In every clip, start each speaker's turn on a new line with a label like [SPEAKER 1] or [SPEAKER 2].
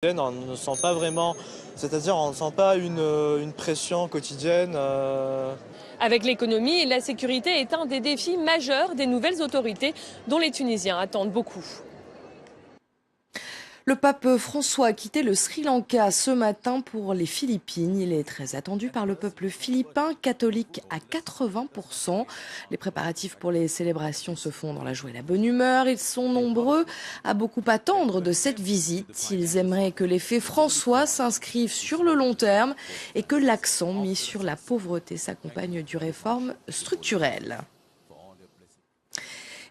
[SPEAKER 1] On ne sent pas vraiment, c'est-à-dire on ne sent pas une pression quotidienne.
[SPEAKER 2] Avec l'économie, la sécurité est un des défis majeurs des nouvelles autorités dont les Tunisiens attendent beaucoup.
[SPEAKER 3] Le pape François a quitté le Sri Lanka ce matin pour les Philippines. Il est très attendu par le peuple philippin, catholique à 80%. Les préparatifs pour les célébrations se font dans la joie et la bonne humeur. Ils sont nombreux à beaucoup attendre de cette visite. Ils aimeraient que l'effet François s'inscrive sur le long terme et que l'accent mis sur la pauvreté s'accompagne d'une réforme structurelle.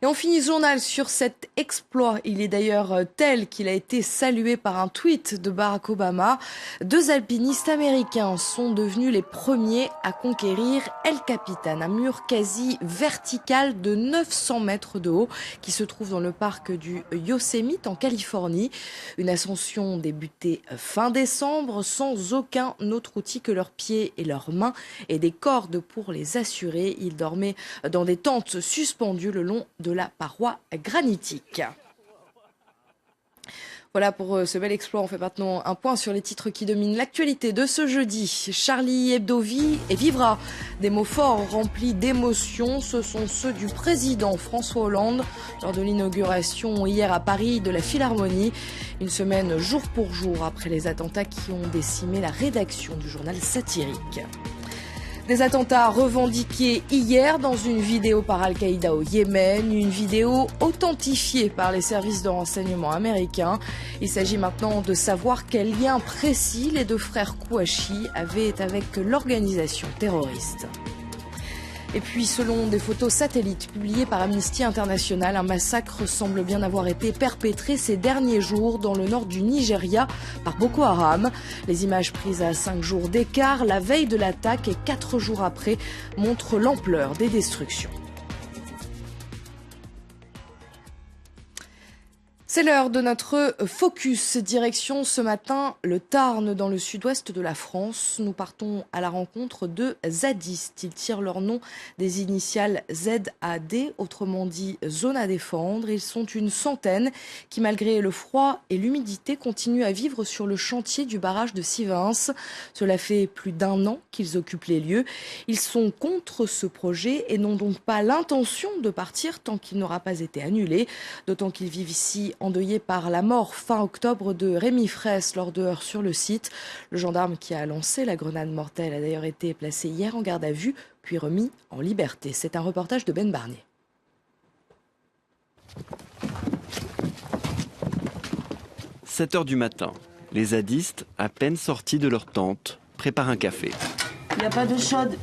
[SPEAKER 3] Et on finit ce journal sur cet exploit. Il est d'ailleurs tel qu'il a été salué par un tweet de Barack Obama. 2 alpinistes américains sont devenus les premiers à conquérir El Capitan, un mur quasi vertical de 900 mètres de haut qui se trouve dans le parc du Yosemite en Californie. Une ascension débutée fin décembre sans aucun autre outil que leurs pieds et leurs mains et des cordes pour les assurer. Ils dormaient dans des tentes suspendues le long de la paroi granitique. Voilà pour ce bel exploit. On fait maintenant un point sur les titres qui dominent l'actualité de ce jeudi. Charlie Hebdo vit et vivra. Des mots forts remplis d'émotions. Ce sont ceux du président François Hollande lors de l'inauguration hier à Paris de la Philharmonie. Une semaine jour pour jour après les attentats qui ont décimé la rédaction du journal satirique. Des attentats revendiqués hier dans une vidéo par Al-Qaïda au Yémen, une vidéo authentifiée par les services de renseignement américains. Il s'agit maintenant de savoir quel lien précis les 2 frères Kouachi avaient avec l'organisation terroriste. Et puis, selon des photos satellites publiées par Amnesty International, un massacre semble bien avoir été perpétré ces derniers jours dans le nord du Nigeria par Boko Haram. Les images prises à 5 jours d'écart, la veille de l'attaque et 4 jours après, montrent l'ampleur des destructions. C'est l'heure de notre focus. Direction ce matin le Tarn dans le sud-ouest de la France. Nous partons à la rencontre de zadistes. Ils tirent leur nom des initiales ZAD, autrement dit zone à défendre. Ils sont une centaine qui, malgré le froid et l'humidité, continuent à vivre sur le chantier du barrage de Sivens. Cela fait plus d'1 an qu'ils occupent les lieux. Ils sont contre ce projet et n'ont donc pas l'intention de partir tant qu'il n'aura pas été annulé. D'autant qu'ils vivent ici endeuillé par la mort fin octobre de Rémi Fraisse lors de heurts sur le site. Le gendarme qui a lancé la grenade mortelle a d'ailleurs été placé hier en garde à vue, puis remis en liberté. C'est un reportage de Ben Barnier.
[SPEAKER 4] « 7h du matin, les zadistes, à peine sortis de leur tente, préparent un café.
[SPEAKER 5] Il n'y a pas d'eau chaude.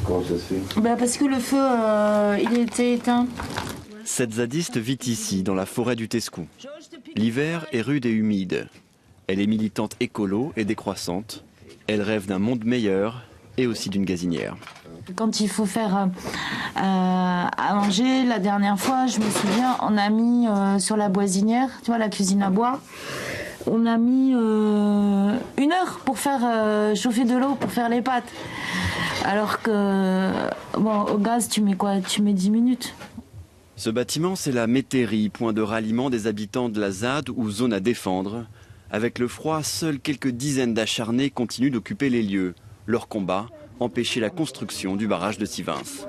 [SPEAKER 6] Comment ça se fait ?
[SPEAKER 5] Parce que le feu, il était éteint.
[SPEAKER 4] Cette zadiste vit ici, dans la forêt du Tescou. L'hiver est rude et humide. Elle est militante écolo et décroissante. Elle rêve d'un monde meilleur et aussi d'une gazinière.
[SPEAKER 5] Quand il faut faire à manger, la dernière fois, je me souviens, on a mis sur la boisinière, tu vois, la cuisine à bois, on a mis 1 heure pour faire chauffer de l'eau, pour faire les pâtes. Alors que, au gaz, tu mets quoi ? Tu mets 10 minutes.
[SPEAKER 4] Ce bâtiment, c'est la métairie, point de ralliement des habitants de la ZAD ou zone à défendre. Avec le froid, seules quelques dizaines d'acharnés continuent d'occuper les lieux. Leur combat, empêcher la construction du barrage de Sivens.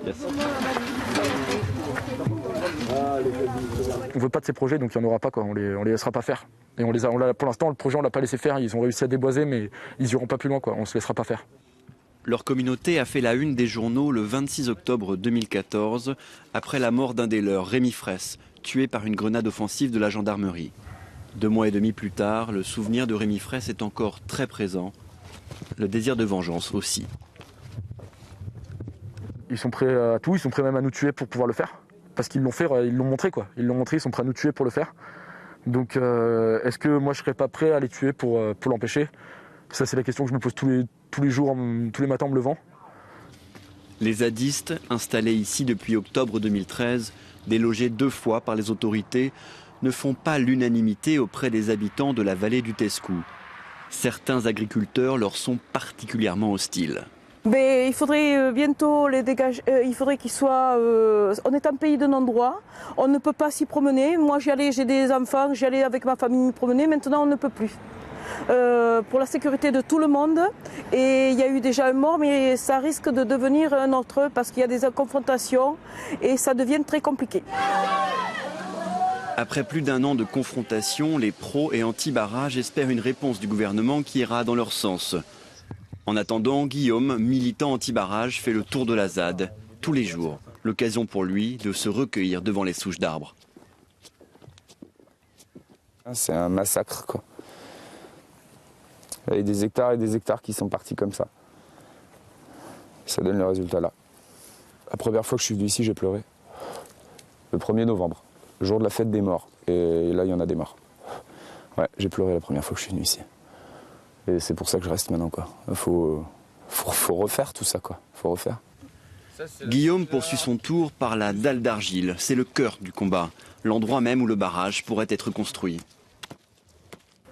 [SPEAKER 7] On ne veut pas de ces projets, donc il n'y en aura pas, quoi. On les laissera pas faire. Et pour l'instant, le projet, on ne l'a pas laissé faire. Ils ont réussi à déboiser, mais ils n'iront pas plus loin, quoi. On ne se laissera pas faire.
[SPEAKER 4] Leur communauté a fait la une des journaux le 26 octobre 2014, après la mort d'un des leurs, Rémi Fraisse, tué par une grenade offensive de la gendarmerie. 2 mois et demi plus tard, le souvenir de Rémi Fraisse est encore très présent. Le désir de vengeance aussi.
[SPEAKER 7] Ils sont prêts à tout, ils sont prêts même à nous tuer pour pouvoir le faire. Parce qu'ils l'ont fait, ils l'ont montré, quoi. Ils l'ont montré, ils sont prêts à nous tuer pour le faire. Donc est-ce que moi je serais pas prêt à les tuer pour l'empêcher ? Ça, c'est la question que je me pose tous les jours, tous les matins en me levant.
[SPEAKER 4] Les zadistes, installés ici depuis octobre 2013, délogés 2 fois par les autorités, ne font pas l'unanimité auprès des habitants de la vallée du Tescou. Certains agriculteurs leur sont particulièrement hostiles.
[SPEAKER 8] Il faudrait bientôt les dégager. Il faudrait qu'ils soient. On est un pays de non-droit. On ne peut pas s'y promener. Moi, j'y allais, j'ai des enfants, j'y allais avec ma famille me promener. Maintenant, on ne peut plus. pour la sécurité de tout le monde. Et il y a eu déjà un mort, mais ça risque de devenir un autre parce qu'il y a des confrontations et ça devient très compliqué.
[SPEAKER 4] Après plus d'un an de confrontation, les pros et anti-barrage espèrent une réponse du gouvernement qui ira dans leur sens. En attendant, Guillaume, militant anti-barrage, fait le tour de la ZAD tous les jours. L'occasion pour lui de se recueillir devant les souches d'arbres.
[SPEAKER 9] C'est un massacre, quoi. Il y a des hectares et des hectares qui sont partis comme ça. Ça donne le résultat là. La première fois que je suis venu ici, j'ai pleuré. Le 1er novembre, le jour de la fête des morts. Et là, il y en a des morts. Ouais, j'ai pleuré la première fois que je suis venu ici. Et c'est pour ça que je reste maintenant, quoi. Faut refaire tout ça, quoi. Faut refaire.
[SPEAKER 4] Guillaume poursuit son tour par la dalle d'argile. C'est le cœur du combat, l'endroit même où le barrage pourrait être construit.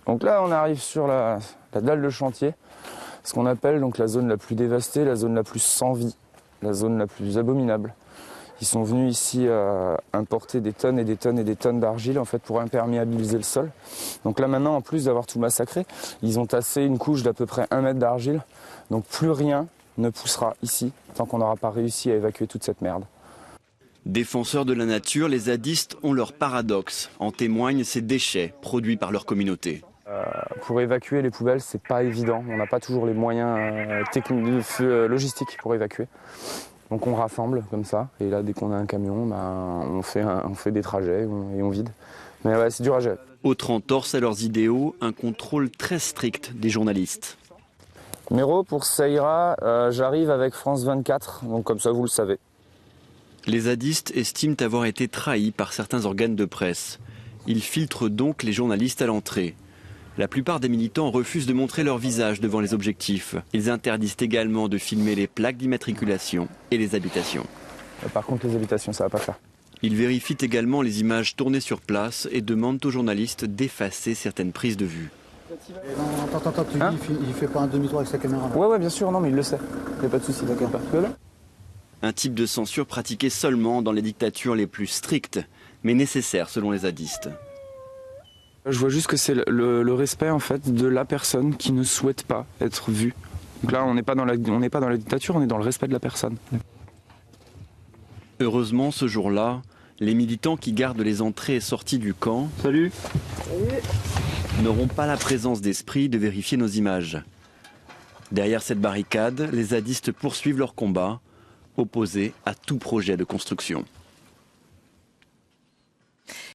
[SPEAKER 9] Donc là, on arrive sur la dalle de chantier, ce qu'on appelle donc la zone la plus dévastée, la zone la plus sans vie, la zone la plus abominable. Ils sont venus ici importer des tonnes et des tonnes et des tonnes d'argile en fait pour imperméabiliser le sol. Donc là maintenant, en plus d'avoir tout massacré, ils ont tassé une couche d'à peu près 1 mètre d'argile. Donc plus rien ne poussera ici tant qu'on n'aura pas réussi à évacuer toute cette merde.
[SPEAKER 4] Défenseurs de la nature, les zadistes ont leur paradoxe. En témoignent ces déchets produits par leur communauté.
[SPEAKER 9] Pour évacuer les poubelles, c'est pas évident. On n'a pas toujours les moyens logistiques pour évacuer. Donc on rassemble comme ça. Et là, dès qu'on a un camion, on fait des trajets et on vide. Mais ouais, c'est dur à gérer.
[SPEAKER 4] Autre entorse à leurs idéaux, un contrôle très strict des journalistes.
[SPEAKER 9] Méro, pour ça ira, j'arrive avec France 24, donc comme ça vous le savez.
[SPEAKER 4] Les zadistes estiment avoir été trahis par certains organes de presse. Ils filtrent donc les journalistes à l'entrée. La plupart des militants refusent de montrer leur visage devant les objectifs. Ils interdisent également de filmer les plaques d'immatriculation et les habitations.
[SPEAKER 9] Par contre, les habitations, ça va pas faire.
[SPEAKER 4] Ils vérifient également les images tournées sur place et demandent aux journalistes d'effacer certaines prises de vue.
[SPEAKER 10] Attends, tu dis, il fait pas un demi-tour avec sa caméra là.
[SPEAKER 9] Ouais, bien sûr, non, mais il le sait. Il n'y a pas de souci, d'accord.
[SPEAKER 4] Un type de censure pratiqué seulement dans les dictatures les plus strictes, mais nécessaire selon les zadistes.
[SPEAKER 9] Je vois juste que c'est le respect en fait de la personne qui ne souhaite pas être vue. Donc là, on n'est pas dans la dictature, on est dans le respect de la personne.
[SPEAKER 4] Heureusement, ce jour-là, les militants qui gardent les entrées et sorties du camp n'auront pas la présence d'esprit de vérifier nos images. Derrière cette barricade, les zadistes poursuivent leur combat, opposés à tout projet de construction.